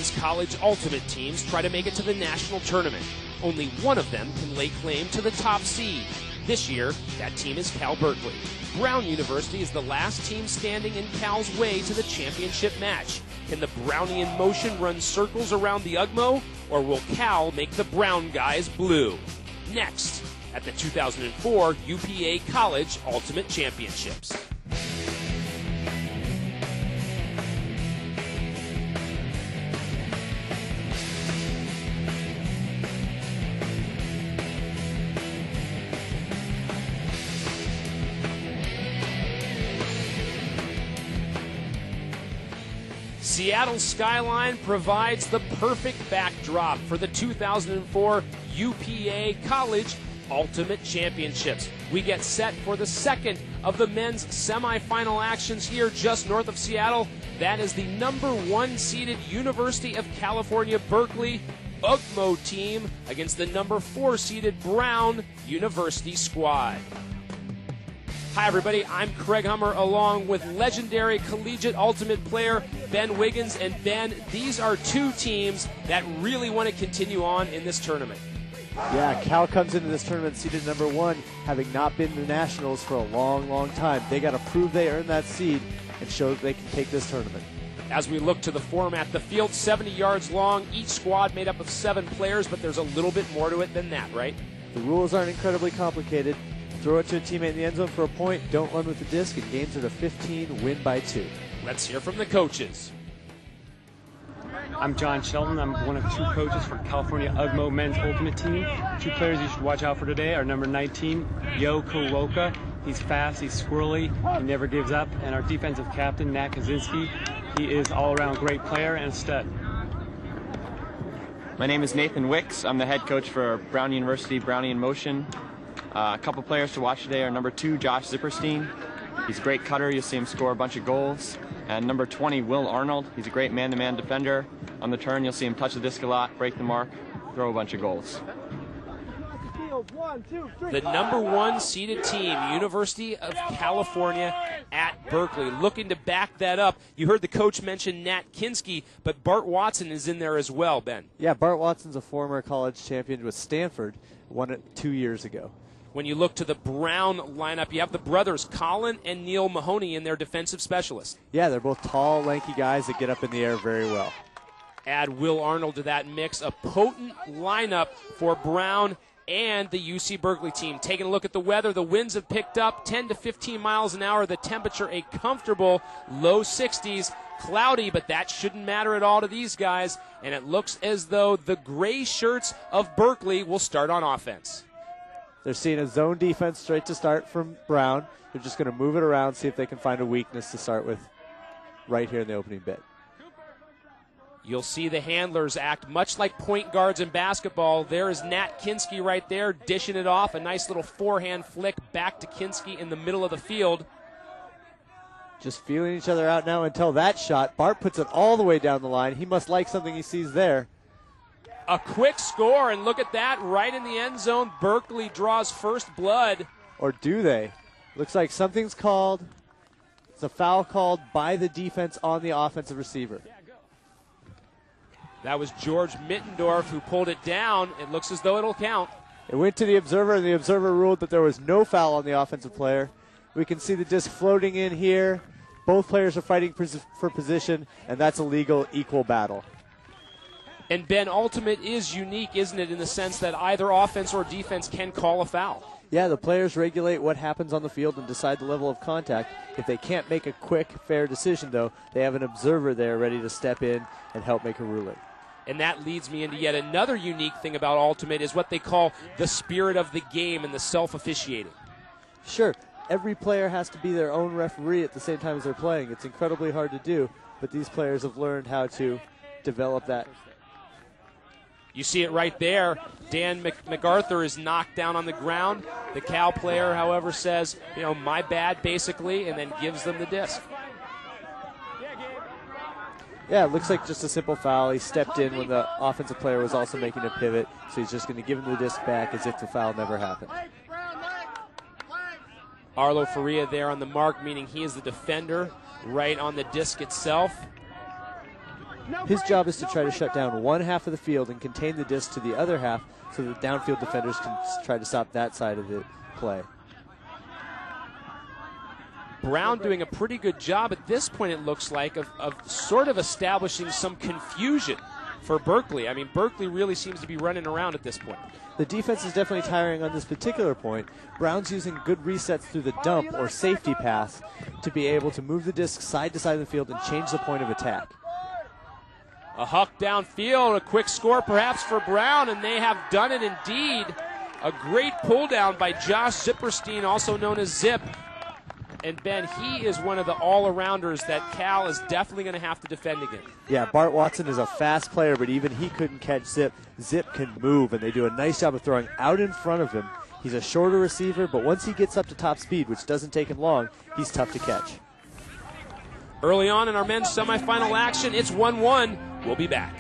men's college ultimate teams try to make it to the national tournament. Only one of them can lay claim to the top seed. This year, that team is Cal Berkeley. Brown University is the last team standing in Cal's way to the championship match. Can the Brownian Motion run circles around the UGMO, or will Cal make the Brown guys blue? Next, at the 2004 UPA College Ultimate Championships. Seattle's skyline provides the perfect backdrop for the 2004 UPA College Ultimate Championships. We get set for the second of the men's semifinal actions here just north of Seattle. That is the #1 seeded University of California, Berkeley UGMO team against the #4 seeded Brown University squad. Hi everybody, I'm Craig Hummer along with legendary collegiate ultimate player Ben Wiggins. And Ben, these are two teams that really want to continue on in this tournament. Yeah, Cal comes into this tournament seeded #1, having not been to the Nationals for a long, long time. They got to prove they earned that seed and show that they can take this tournament. As we look to the format, the field's 70 yards long, each squad made up of 7 players, but there's a little bit more to it than that, right? The rules aren't incredibly complicated. Throw it to a teammate in the end zone for a point, don't run with the disc, and games are to 15, win by 2. Let's hear from the coaches. I'm John Shelton. I'm one of 2 coaches for California UGMO men's ultimate team. 2 players you should watch out for today are number 19, Yo Kuwoka. He's fast, he's squirrely, he never gives up. And our defensive captain, Nat Kaczynski, he is all-around great player and a stud. My name is Nathan Wicks. I'm the head coach for Brown University Brownian Motion. A couple players to watch today are number 2, Josh Zipperstein. He's a great cutter. You'll see him score a bunch of goals. And number 20, Will Arnold. He's a great man-to-man defender. On the turn, you'll see him touch the disc a lot, break the mark, throw a bunch of goals. The #1 seeded team, University of California at Berkeley, looking to back that up. You heard the coach mention Nat Kinsky, but Bart Watson is in there as well, Ben. Yeah, Bart Watson's a former college champion with Stanford, won it 2 years ago. When you look to the Brown lineup, you have the brothers Colin and Neil Mahoney in their defensive specialists. Yeah, they're both tall, lanky guys that get up in the air very well. Add Will Arnold to that mix, a potent lineup for Brown and the UC Berkeley team. Taking a look at the weather, the winds have picked up 10 to 15 miles an hour. The temperature a comfortable low 60s. Cloudy, but that shouldn't matter at all to these guys. And it looks as though the gray shirts of Berkeley will start on offense. They're seeing a zone defense straight to start from Brown. They're just going to move it around, see if they can find a weakness to start with right here in the opening bit. You'll see the handlers act much like point guards in basketball. There is Nat Kinsky right there, dishing it off. A nice little forehand flick back to Kinsky in the middle of the field. Just feeling each other out now until that shot. Bart puts it all the way down the line. He must like something he sees there. A quick score, and look at that, right in the end zone. Berkeley draws first blood. Or do they? Looks like something's called. It's a foul called by the defense on the offensive receiver. That was George Mittendorf who pulled it down. It looks as though it'll count. It went to the observer, and the observer ruled that there was no foul on the offensive player. We can see the disc floating in here. Both players are fighting for position, and that's a legal equal battle. And Ben, ultimate is unique, isn't it, in the sense that either offense or defense can call a foul? Yeah, the players regulate what happens on the field and decide the level of contact. If they can't make a quick, fair decision, though, they have an observer there ready to step in and help make a ruling. And that leads me into yet another unique thing about ultimate is what they call the spirit of the game and the self-officiating. Sure, every player has to be their own referee at the same time as they're playing. It's incredibly hard to do, but these players have learned how to develop that. You see it right there. Dan MacArthur is knocked down on the ground. The Cal player, however, says, my bad, basically, and then gives them the disc. Yeah, it looks like just a simple foul. He stepped in when the offensive player was also making a pivot, so he's just going to give him the disc back as if the foul never happened. Arlo Faria there on the mark, meaning he is the defender right on the disc itself. His job is to try to shut down one half of the field and contain the disc to the other half so that downfield defenders can try to stop that side of the play. Brown doing a pretty good job at this point, it looks like, of sort of establishing some confusion for Berkeley. I mean, Berkeley really seems to be running around at this point. The defense is definitely tiring on this particular point. Brown's using good resets through the dump or safety pass to be able to move the disc side to side of the field and change the point of attack. A huck downfield, a quick score perhaps for Brown, and they have done it indeed. A great pull down by Josh Zipperstein, also known as Zip. And Ben, he is one of the all-arounders that Cal is definitely going to have to defend against. Yeah, Bart Watson is a fast player, but even he couldn't catch Zip. Zip can move, and they do a nice job of throwing out in front of him. He's a shorter receiver, but once he gets up to top speed, which doesn't take him long, he's tough to catch. Early on in our men's semifinal action, it's 1-1. We'll be back.